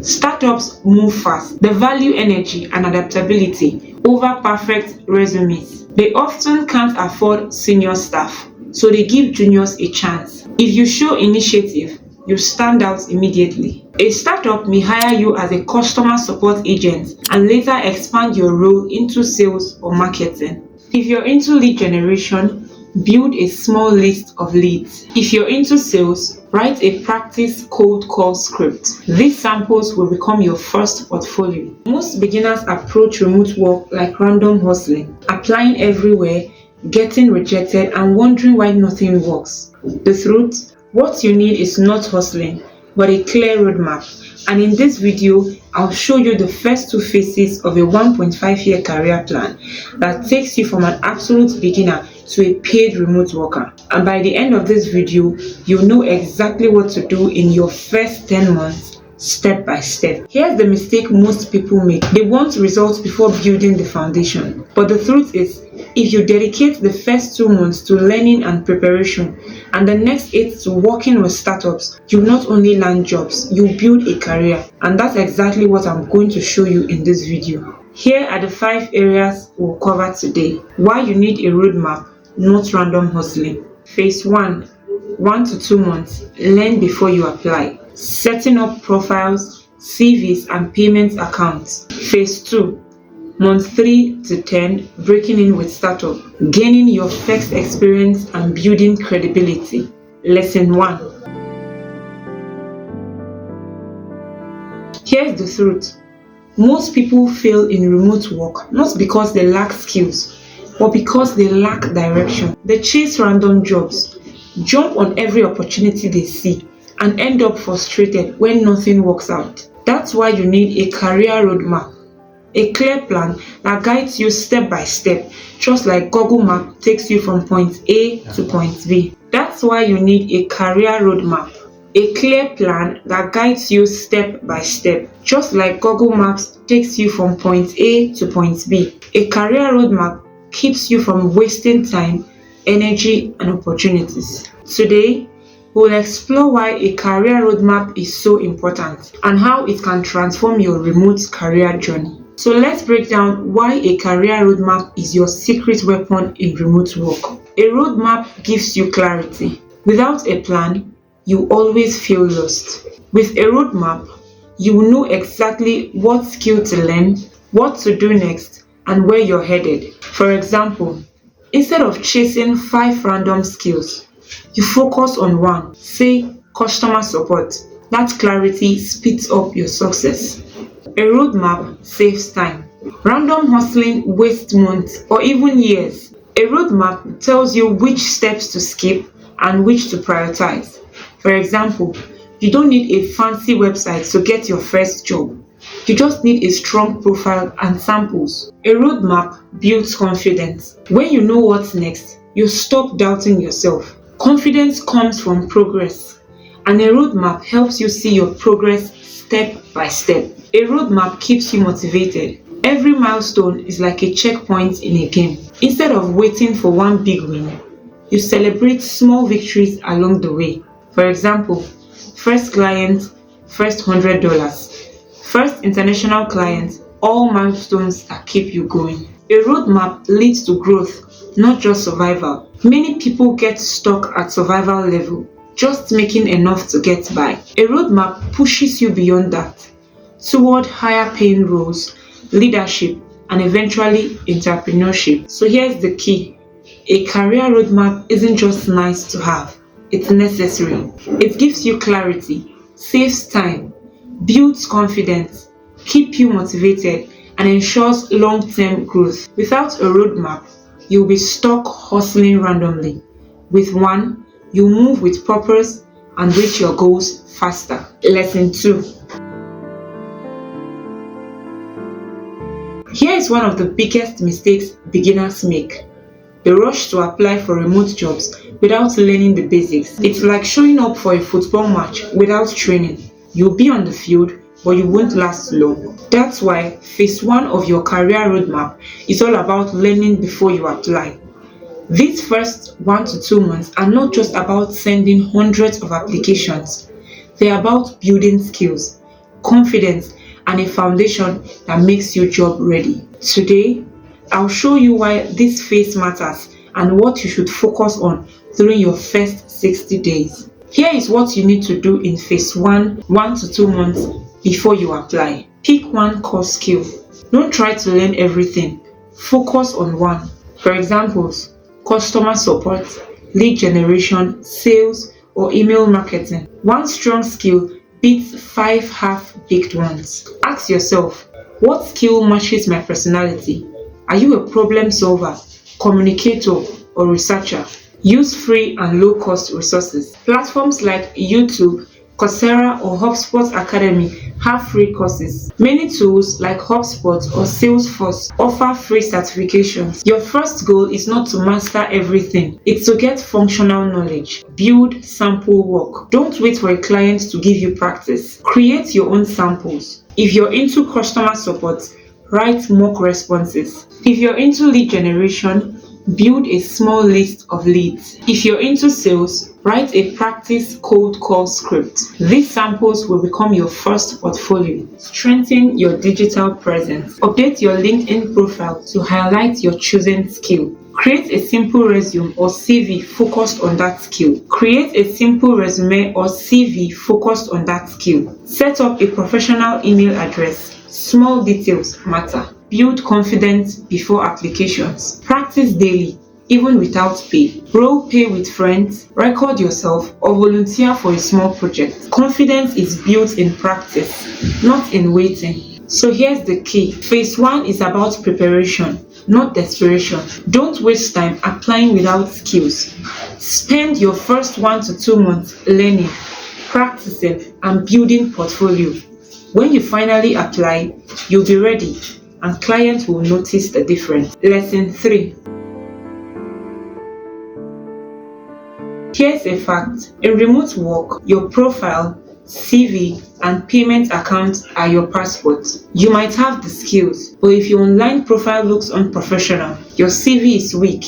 Startups move fast. They value energy and adaptability over perfect resumes. They often can't afford senior staff, so they give juniors a chance. If you show initiative, you stand out immediately. A startup may hire you as a customer support agent and later expand your role into sales or marketing. If you're into lead generation, build a small list of leads. If you're into sales, write a practice cold call script. These samples will become your first portfolio. Most beginners approach remote work like random hustling, applying everywhere, getting rejected, and wondering why nothing works. The truth? What you need is not hustling, but a clear roadmap. And in this video, I'll show you the first two phases of a 1.5-year career plan that takes you from an absolute beginner to a paid remote worker. And by the end of this video, you'll know exactly what to do in your first 10 months, step by step. Here's the mistake most people make. They want results before building the foundation. But the truth is, if you dedicate the first 2 months to learning and preparation, and the next 8 to working with startups, you not only land jobs, you build a career. And that's exactly what I'm going to show you in this video. Here are the 5 areas we'll cover today. Why you need a roadmap, not random hustling. Phase 1, 1 to 2 months, learn before you apply. Setting up profiles, CVs, and payment accounts. Phase 2, month 3 to 10, breaking in with startup, gaining your first experience and building credibility. Lesson 1. Here's the truth. Most people fail in remote work not because they lack skills, but because they lack direction. They chase random jobs, jump on every opportunity they see, and end up frustrated when nothing works out. That's why you need a career roadmap. A clear plan that guides you step by step, just like Google Maps takes you from point A to point B. That's why you need a career roadmap. A clear plan that guides you step by step, just like Google Maps takes you from point A to point B. A career roadmap keeps you from wasting time, energy, and opportunities. Today, we'll explore why a career roadmap is so important and how it can transform your remote career journey. So let's break down why a career roadmap is your secret weapon in remote work. A roadmap gives you clarity. Without a plan, you always feel lost. With a roadmap, you will know exactly what skill to learn, what to do next, and where you're headed. For example, instead of chasing 5 random skills, you focus on one, say customer support. That clarity speeds up your success. A roadmap saves time. Random hustling wastes months or even years. A roadmap tells you which steps to skip and which to prioritize. For example, you don't need a fancy website to get your first job. You just need a strong profile and samples. A roadmap builds confidence. When you know what's next, you stop doubting yourself. Confidence comes from progress, and a roadmap helps you see your progress step by step. A roadmap keeps you motivated. Every milestone is like a checkpoint in a game. Instead of waiting for one big win, you celebrate small victories along the way. For example, first client, first $100, first international client, all milestones that keep you going. A roadmap leads to growth, not just survival. Many people get stuck at survival level, just making enough to get by. A roadmap pushes you beyond that, toward higher paying roles, leadership, and eventually entrepreneurship. So here's the key. A career roadmap isn't just nice to have, it's necessary. It gives you clarity, saves time, builds confidence, keeps you motivated, and ensures long-term growth. Without a roadmap, you'll be stuck hustling randomly. With one, you move with purpose and reach your goals faster. Lesson 2. Here is one of the biggest mistakes beginners make. The rush to apply for remote jobs without learning the basics. It's like showing up for a football match without training. You'll be on the field, but you won't last long. That's why phase 1 of your career roadmap is all about learning before you apply. These first 1 to 2 months are not just about sending hundreds of applications. They're about building skills, confidence, and a foundation that makes you job ready. Today, I'll show you why this phase matters and what you should focus on during your first 60 days. Here is what you need to do in phase 1 to 2 months before you apply. Pick one core skill. Don't try to learn everything. Focus on one. For examples, customer support, lead generation, sales, or email marketing. One strong skill beats 5 half-baked ones. Ask yourself, what skill matches my personality? Are you a problem solver, communicator, or researcher? Use free and low-cost resources. Platforms like YouTube, Coursera, or HubSpot Academy have free courses. Many tools like HubSpot or Salesforce offer free certifications. Your first goal is not to master everything, it's to get functional knowledge. Build sample work. Don't wait for a client to give you practice. Create your own samples. If you're into customer support, write mock responses. If you're into lead generation, build a small list of leads. If you're into sales, write a practice cold call script. These samples will become your first portfolio. Strengthen your digital presence. Update your LinkedIn profile to highlight your chosen skill. Create a simple resume or CV focused on that skill. Create a simple resume or CV focused on that skill. Set up a professional email address. Small details matter. Build confidence before applications. Practice daily, even without pay. Role play with friends, record yourself, or volunteer for a small project. Confidence is built in practice, not in waiting. So here's the key. Phase 1 is about preparation, not desperation. Don't waste time applying without skills. Spend your first 1 to 2 months learning, practicing, and building portfolio. When you finally apply, you'll be ready, and clients will notice the difference. Lesson 3. Here's a fact. In remote work, your profile, CV, and payment account are your passport. You might have the skills, but if your online profile looks unprofessional, your CV is weak,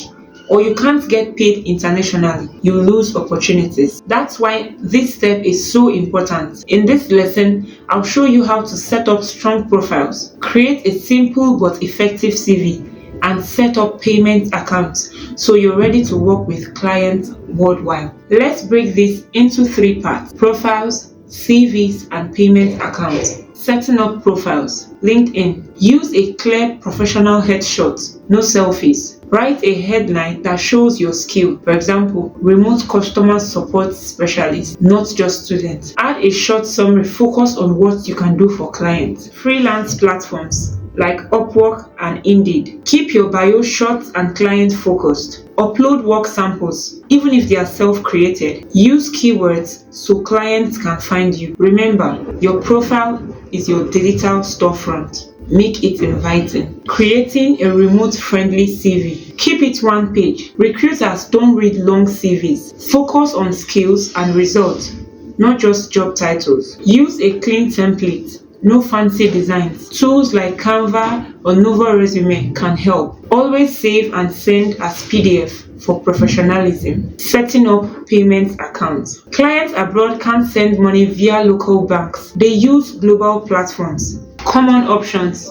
or you can't get paid internationally, you lose opportunities. That's why this step is so important. In this lesson, I'll show you how to set up strong profiles, create a simple but effective CV, and set up payment accounts so you're ready to work with clients worldwide. Let's break this into 3 parts: profiles, CVs, and payment accounts. Setting up profiles. LinkedIn. Use a clear professional headshot, no selfies. Write a headline that shows your skill. For example, remote customer support specialist, not just student. Add a short summary focused on what you can do for clients. Freelance platforms like Upwork and Indeed. Keep your bio short and client focused. Upload work samples, even if they are self-created. Use keywords so clients can find you. Remember, your profile is your digital storefront. Make it inviting. Creating a remote-friendly CV. Keep it one page. Recruiters don't read long CVs. Focus on skills and results, not just job titles. Use a clean template. No fancy designs. Tools like Canva or Nova Resume can help. Always save and send as PDF for professionalism. Setting up payment accounts. Clients abroad can't send money via local banks. They use global platforms. Common options: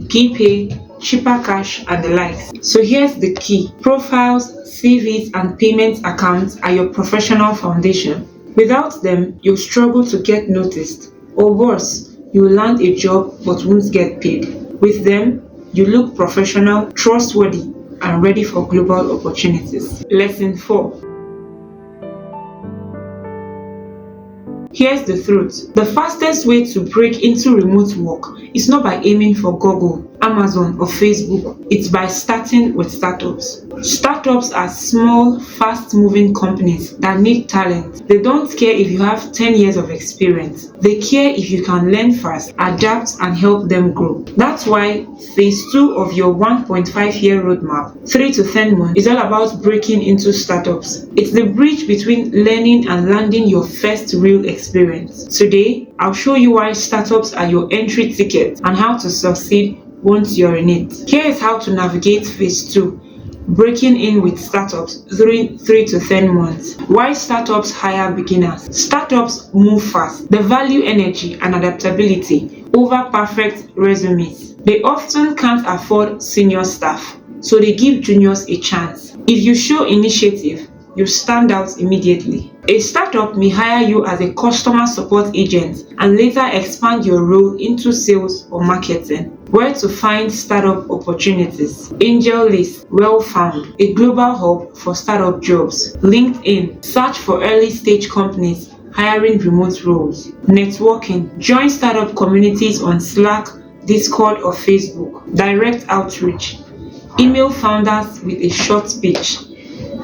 GPay, cheaper cash, and the likes. So here's the key. Profiles, CVs, and payment accounts are your professional foundation. Without them, you'll struggle to get noticed. Or worse, you will land a job but won't get paid. With them, you look professional, trustworthy, and ready for global opportunities. Lesson 4. Here's the truth. The fastest way to break into remote work is not by aiming for Google, Amazon, or Facebook. It's by starting with startups. Startups are small, fast-moving companies that need talent. They don't care if you have 10 years of experience. They care if you can learn fast, adapt, and help them grow. That's why phase 2 of your 1.5-year roadmap, 3 to 10 months, is all about breaking into startups. It's the bridge between learning and landing your first real experience. Today, I'll show you why startups are your entry ticket and how to succeed once you're in it. Here is how to navigate phase 2. Breaking in with startups during 3 to 10 months. Why startups hire beginners? Startups move fast. They value energy and adaptability over perfect resumes. They often can't afford senior staff, so they give juniors a chance. If you show initiative, you stand out immediately. A startup may hire you as a customer support agent and later expand your role into sales or marketing. Where to find startup opportunities? Angel List, Well Found, a global hub for startup jobs. LinkedIn, search for early stage companies hiring remote roles. Networking, join startup communities on Slack, Discord, or Facebook. Direct outreach, email founders with a short pitch.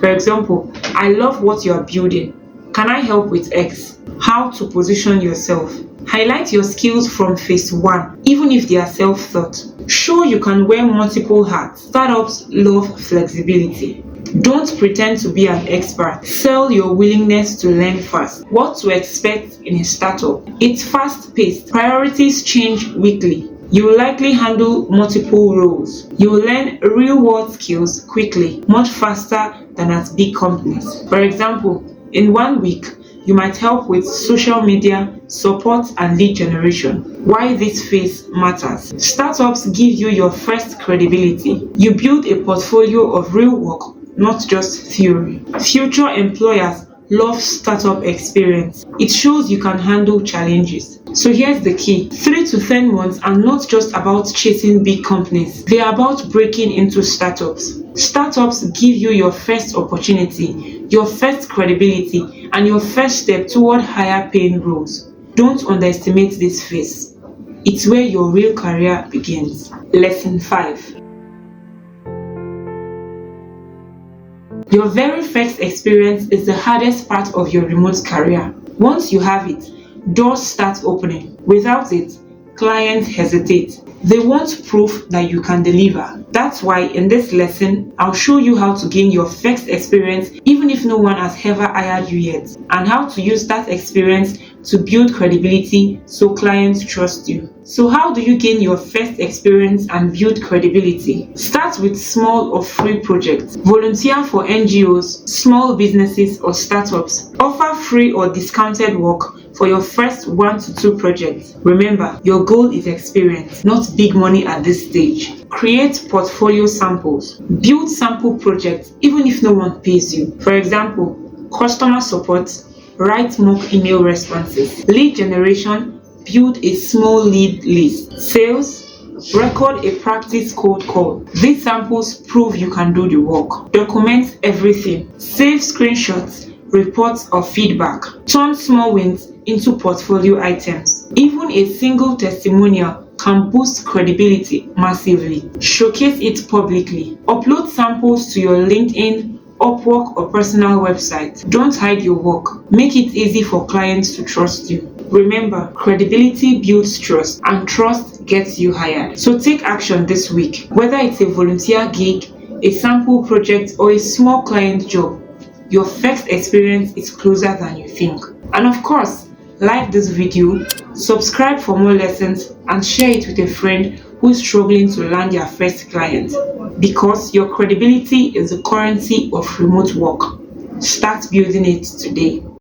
For example, I love what you are building. Can I help with X? How to position yourself. Highlight your skills from phase 1, even if they are self-taught. Show you can wear multiple hats. Startups love flexibility. Don't pretend to be an expert. Sell your willingness to learn fast. What to expect in a startup? It's fast-paced. Priorities change weekly. You will likely handle multiple roles. You will learn real-world skills quickly, much faster than at big companies. For example, in 1 week, you might help with social media, support, and lead generation. Why this phase matters. Startups give you your first credibility. You build a portfolio of real work, not just theory. Future employers love startup experience. It shows you can handle challenges. So here's the key. 3 to 10 months are not just about chasing big companies. They are about breaking into startups. Startups give you your first opportunity, your first credibility, and your first step toward higher paying roles. Don't underestimate this phase. It's where your real career begins. Lesson 5. Your very first experience is the hardest part of your remote career. Once you have it, doors start opening. Without it, clients hesitate. They want proof that you can deliver. That's why in this lesson, I'll show you how to gain your first experience even if no one has ever hired you yet, and how to use that experience to build credibility so clients trust you. So how do you gain your first experience and build credibility? Start with small or free projects. Volunteer for NGOs, small businesses, or startups. Offer free or discounted work for your first 1 to 2 projects. Remember, your goal is experience, not big money at this stage. Create portfolio samples. Build sample projects even if no one pays you. For example, customer support, write mock email responses. Lead generation, build a small lead list. Sales, record a practice cold call. These samples prove you can do the work. Document everything. Save screenshots, reports, or feedback. Turn small wins into portfolio items. Even a single testimonial can boost credibility massively. Showcase it publicly. Upload samples to your LinkedIn, Upwork, or personal website. Don't hide your work. Make it easy for clients to trust you. Remember, credibility builds trust, and trust gets you hired. So take action this week. Whether it's a volunteer gig, a sample project, or a small client job, your first experience is closer than you think. And of course, like this video, subscribe for more lessons, and share it with a friend who is struggling to land their first client. Because your credibility is the currency of remote work. Start building it today.